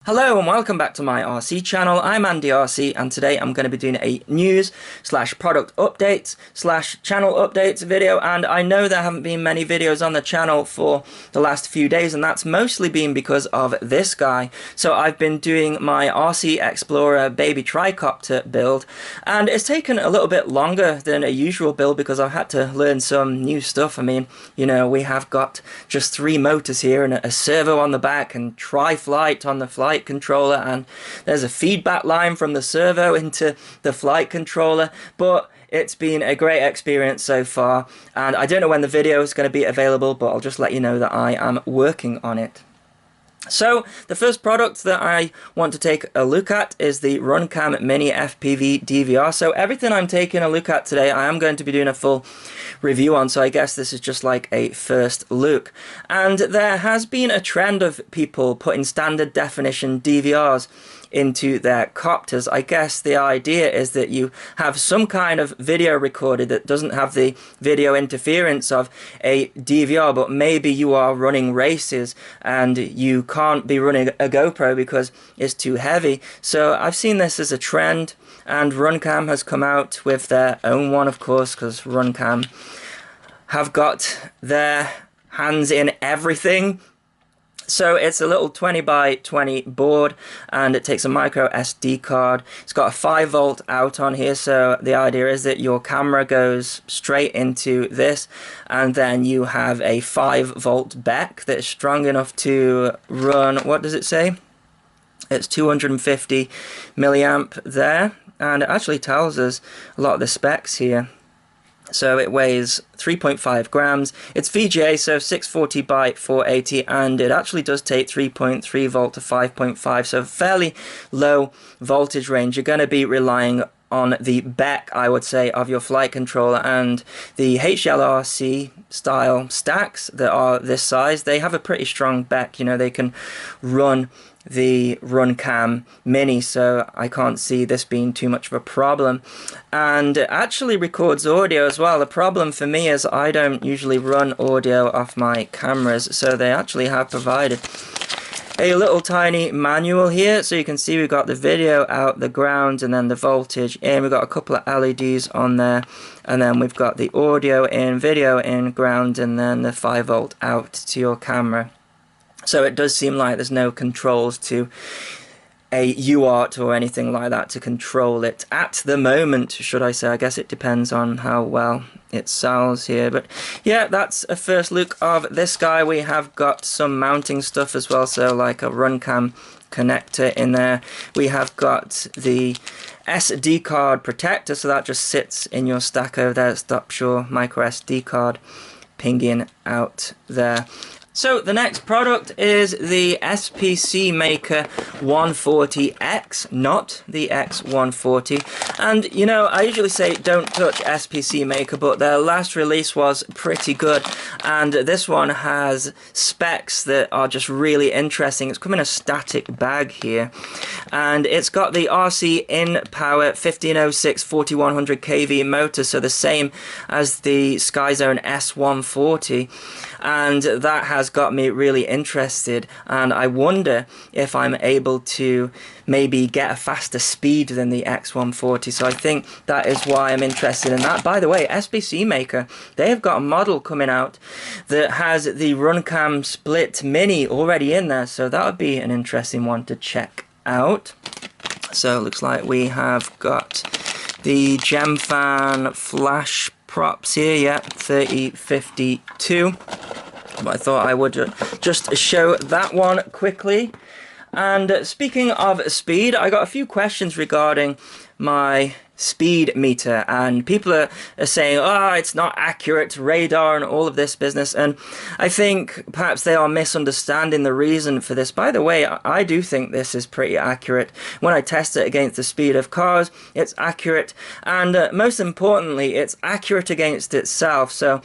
Hello and welcome back to my RC channel. I'm Andyrc and today I'm going to be doing a news slash product updates slash channel updates video, and I know there haven't been many videos on the channel for the last few days, and that's mostly been because of this guy. So I've been doing my RC Explorer baby Tricopter build, and it's taken a little bit longer than a usual build because I've had to learn some new stuff. I mean, you know, we have got just 3 motors here and a servo on the back and tri-flight on the flight controller, and there's a feedback line from the servo into the flight controller, but it's been a great experience so far, and I don't know when the video is going to be available, but I'll just let you know that I am working on it. So the first product that I want to take a look at is the Runcam Mini FPV DVR. So everything I'm taking a look at today I am going to be doing a full review on, so I guess this is just like a first look. And there has been a trend of people putting standard definition DVRs into their copters. I guess the idea is that you have some kind of video recorder that doesn't have the video interference of a DVR, but maybe you are running races and you can't be running a GoPro because it's too heavy. So I've seen this as a trend, and Runcam has come out with their own one, of course, because Runcam have got their hands in everything. So it's a little 20 by 20 board, and it takes a micro SD card. It's got a 5-volt out on here, so the idea is that your camera goes straight into this, and then you have a 5-volt back that is strong enough to run, what does it say? It's 250 milliamp there, and it actually tells us a lot of the specs here. So it weighs 3.5 grams. It's VGA, so 640 by 480, and it actually does take 3.3 volt to 5.5, so fairly low voltage range. You're going to be relying on the back, I would say, of your flight controller, and the HLRC style stacks that are this size, they have a pretty strong back. You know, they can run the Runcam Mini, so I can't see this being too much of a problem. And it actually records audio as well. The problem for me is I don't usually run audio off my cameras, so they actually have provided a little tiny manual here, so you can see we've got the video out, the ground, and then the voltage in. We've got a couple of LEDs on there, and then we've got the audio in, video in, ground, and then the 5-volt out to your camera. So it does seem like there's no controls to a UART or anything like that to control it at the moment, should I say. I guess it depends on how well it sells here. But yeah, that's a first look of this guy. We have got some mounting stuff as well, so like a Runcam connector in there. We have got the SD card protector, so that just sits in your stack over there. It stops your micro SD card pinging out there. So the next product is the SPC Maker 140X, not the X140. And you know, I usually say don't touch SPC Maker, but their last release was pretty good, and this one has specs that are just really interesting. It's come in a static bag here, and it's got the RC in power 1506 4100 kV motor, so the same as the Skyzone S140, and that has got me really interested, and I wonder if I'm able to maybe get a faster speed than the X140, so I think that is why I'm interested in that. By the way, SPC Maker, they have got a model coming out that has the Runcam Split Mini already in there, so that would be an interesting one to check out. So it looks like we have got the Gemfan flash props here, yeah, 3052. But I thought I would just show that one quickly. And speaking of speed, I got a few questions regarding my speed meter, and people are saying, oh, it's not accurate, radar and all of this business, and I think perhaps they are misunderstanding the reason for this. By the way, I do think this is pretty accurate. When I test it against the speed of cars, it's accurate, and most importantly, it's accurate against itself. So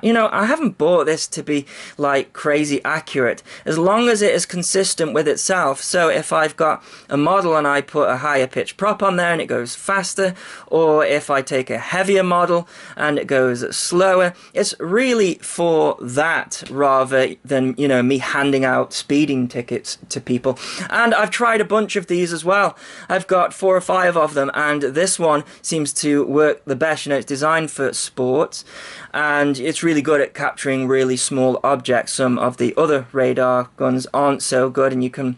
you know, I haven't bought this to be like crazy accurate, as long as it is consistent with itself. So if I've got a model and I put a higher pitch prop on there and it goes faster, or if I take a heavier model and it goes slower, it's really for that rather than, you know, me handing out speeding tickets to people. And I've tried a bunch of these as well. I've got 4 or 5 of them, and this one seems to work the best. You know, it's designed for sports and it's really good at capturing really small objects. Some of the other radar guns aren't so good, and you can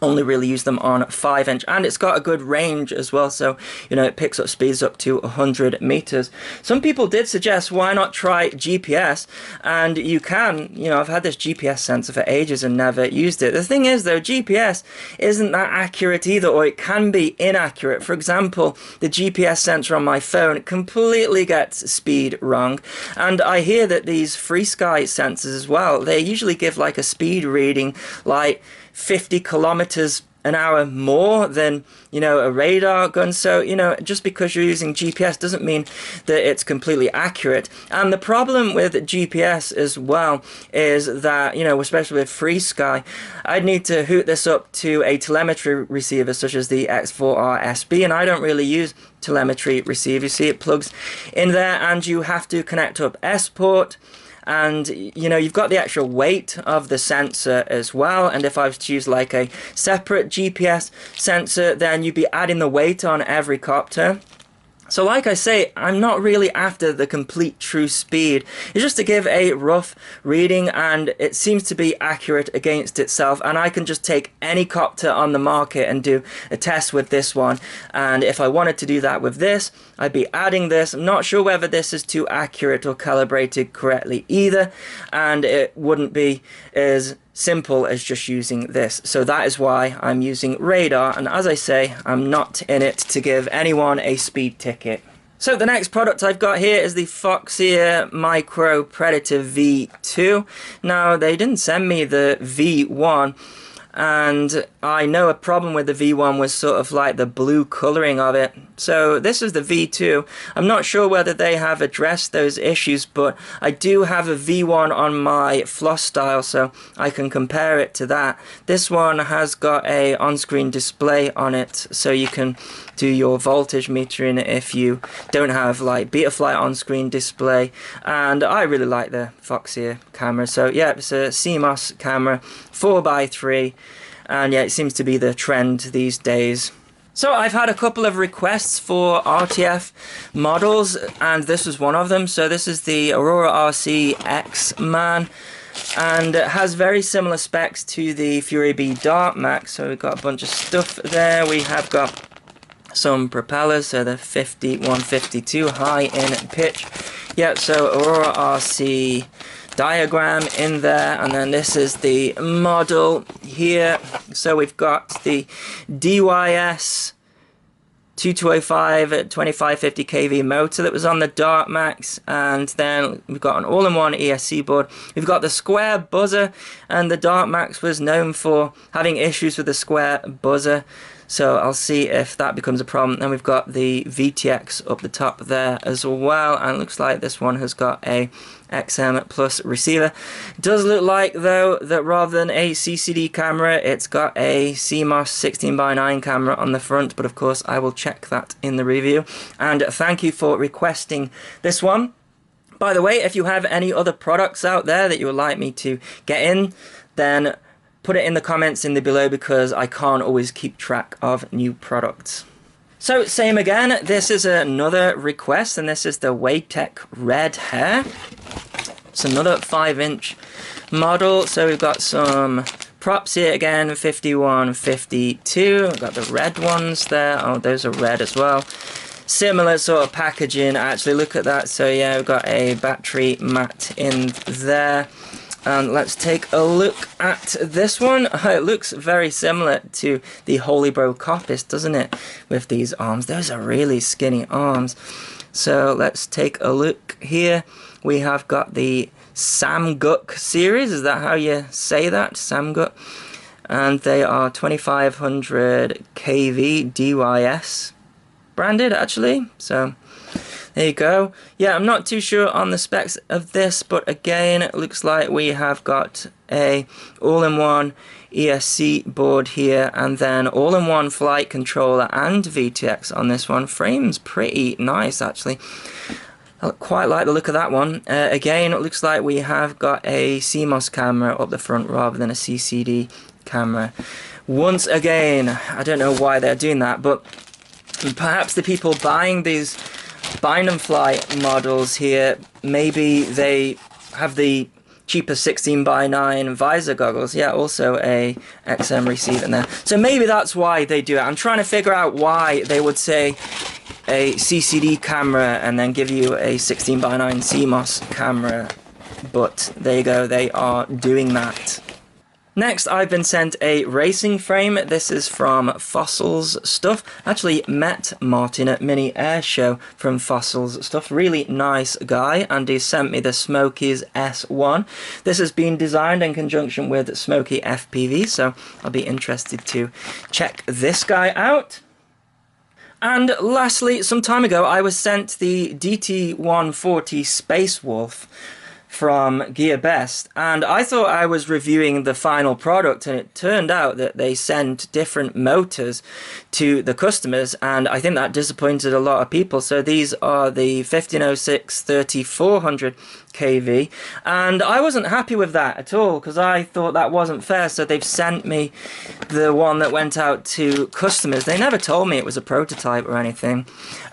only really use them on 5-inch, and it's got a good range as well, so you know, it picks up speeds up to 100 meters. Some people did suggest why not try GPS, and you can, you know, I've had this GPS sensor for ages and never used it. The thing is though, GPS isn't that accurate either, or it can be inaccurate. For example, the GPS sensor on my phone completely gets speed wrong, and I hear that these frsky sensors as well, they usually give like a speed reading like 50 kilometers an hour more than, you know, a radar gun. So, you know, just because you're using GPS doesn't mean that it's completely accurate. And the problem with GPS as well is that, you know, especially with frsky, I'd need to hoot this up to a telemetry receiver such as the X4R SB, and I don't really use telemetry receiver. You see, it plugs in there and you have to connect up S port. And you know, you've got the actual weight of the sensor as well, and if I was to use like a separate GPS sensor, then you'd be adding the weight on every copter. So like I say, I'm not really after the complete true speed. It's just to give a rough reading, and it seems to be accurate against itself, and I can just take any copter on the market and do a test with this one. And if I wanted to do that with this, I'd be adding this. I'm not sure whether this is too accurate or calibrated correctly either, and it wouldn't be as simple as just using this. So that is why I'm using radar, and as I say, I'm not in it to give anyone a speed ticket. So the next product I've got here is the Foxeer Micro Predator V2. Now, they didn't send me the V1, and I know a problem with the V1 was sort of like the blue coloring of it. So this is the V2. I'm not sure whether they have addressed those issues, but I do have a V1 on my floss style, so I can compare it to that. This one has got a on-screen display on it, so you can do your voltage metering if you don't have like Betaflight on-screen display. And I really like the Foxeer camera. So yeah, it's a CMOS camera, 4x3, and yeah, it seems to be the trend these days. So I've had a couple of requests for RTF models, and this was one of them. So this is the Aurora RC X-Man, and it has very similar specs to the Fury B Dart Max. So we've got a bunch of stuff there. We have got some propellers, so they're 152 high in pitch. Yeah, so Aurora RC diagram in there, and then this is the model here. So we've got the DYS 2205 at 2550 kV motor that was on the Dart Max, and then we've got an all-in-one ESC board. We've got the square buzzer, and the Dart Max was known for having issues with the square buzzer, so I'll see if that becomes a problem. And we've got the VTX up the top there as well, and it looks like this one has got a XM Plus receiver. It does look like though that rather than a CCD camera, it's got a CMOS 16:9 camera on the front, but of course I will check that in the review. And thank you for requesting this one. By the way, if you have any other products out there that you would like me to get in, then put it in the comments in the below, because I can't always keep track of new products. So same again, this is another request, and this is the Waytech Red Hare. It's another 5-inch model. So we've got some props here again, 51, 52. We've got the red ones there. Oh, those are red as well. Similar sort of packaging, actually, look at that. So yeah, we've got a battery mat in there. And let's take a look at this one. It looks very similar to the Holy Bro Coppice, doesn't it? With these arms. Those are really skinny arms. So let's take a look here. We have got the Samguk series. Is that how you say that? Samguk. And they are 2500 kV DYS branded, actually. So There you go. Yeah, I'm not too sure on the specs of this, but again, it looks like we have got a all-in-one ESC board here, and then all-in-one flight controller and VTX on this one. Frame's pretty nice, actually. I quite like the look of that one. Again, it looks like we have got a CMOS camera up the front rather than a CCD camera. Once again, I don't know why they're doing that, but perhaps the people buying these bind and fly models here, maybe they have the cheaper 16:9 visor goggles. Yeah, also a XM receiver in there. So maybe that's why they do it. I'm trying to figure out why they would say a CCD camera and then give you a 16:9 CMOS camera. But there you go, they are doing that. Next, I've been sent a racing frame. This is from Fossils Stuff. Actually met Martin at Mini Air Show from Fossils Stuff. Really nice guy, and he sent me the Smokey S1. This has been designed in conjunction with Smokey FPV, so I'll be interested to check this guy out. And lastly, some time ago, I was sent the DT140 Space Wolf from GearBest, and I thought I was reviewing the final product, and it turned out that they sent different motors to the customers, and I think that disappointed a lot of people. So these are the 1506 3400 kV, and I wasn't happy with that at all because I thought that wasn't fair. So they've sent me the one that went out to customers. They never told me it was a prototype or anything,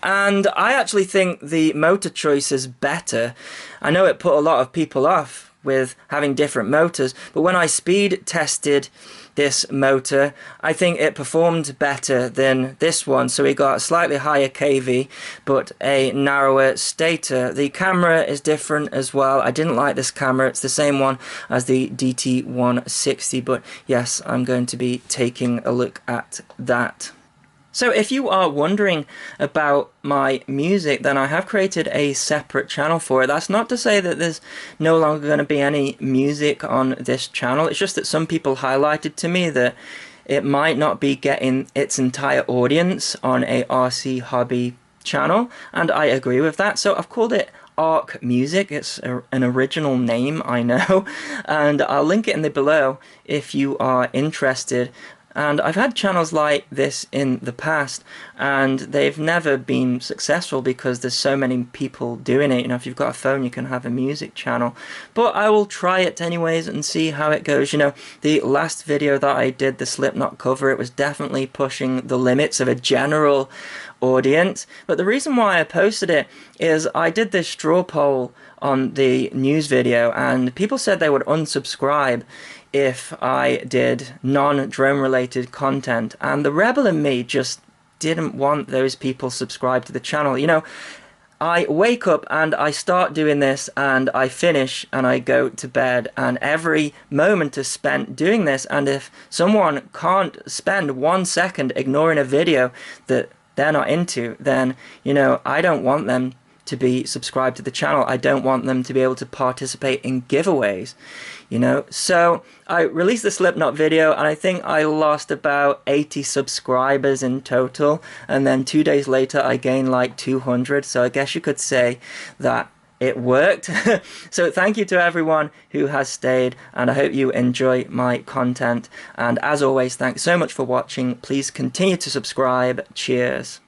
and I actually think the motor choice is better. I know it put a lot of people off with having different motors, but when I speed tested this motor, I think it performed better than this one. So we got a slightly higher kV, but a narrower stator. The camera is different as well. I didn't like this camera. It's the same one as the DT160, but yes, I'm going to be taking a look at that. So if you are wondering about my music, then I have created a separate channel for it. That's not to say that there's no longer going to be any music on this channel. It's just that some people highlighted to me that it might not be getting its entire audience on a RC hobby channel, and I agree with that. So I've called it Arc Music. It's an original name, I know, and I'll link it in the below if you are interested. And I've had channels like this in the past, and they've never been successful because there's so many people doing it. You know, if you've got a phone, you can have a music channel. But I will try it anyways and see how it goes. You know, the last video that I did, the Slipknot cover, it was definitely pushing the limits of a general audience. But the reason why I posted it is I did this straw poll on the news video, and people said they would unsubscribe if I did non-drone related content, and the rebel in me just didn't want those people subscribed to the channel. You know, I wake up and I start doing this and I finish and I go to bed, and every moment is spent doing this, and if someone can't spend 1 second ignoring a video that they're not into, then, you know, I don't want them to be subscribed to the channel. I don't want them to be able to participate in giveaways, you know. So I released the Slipknot video, and I think I lost about 80 subscribers in total, and then 2 days later I gained like 200. So I guess you could say that it worked. So thank you to everyone who has stayed, and I hope you enjoy my content. And as always, thanks so much for watching. Please continue to subscribe. Cheers.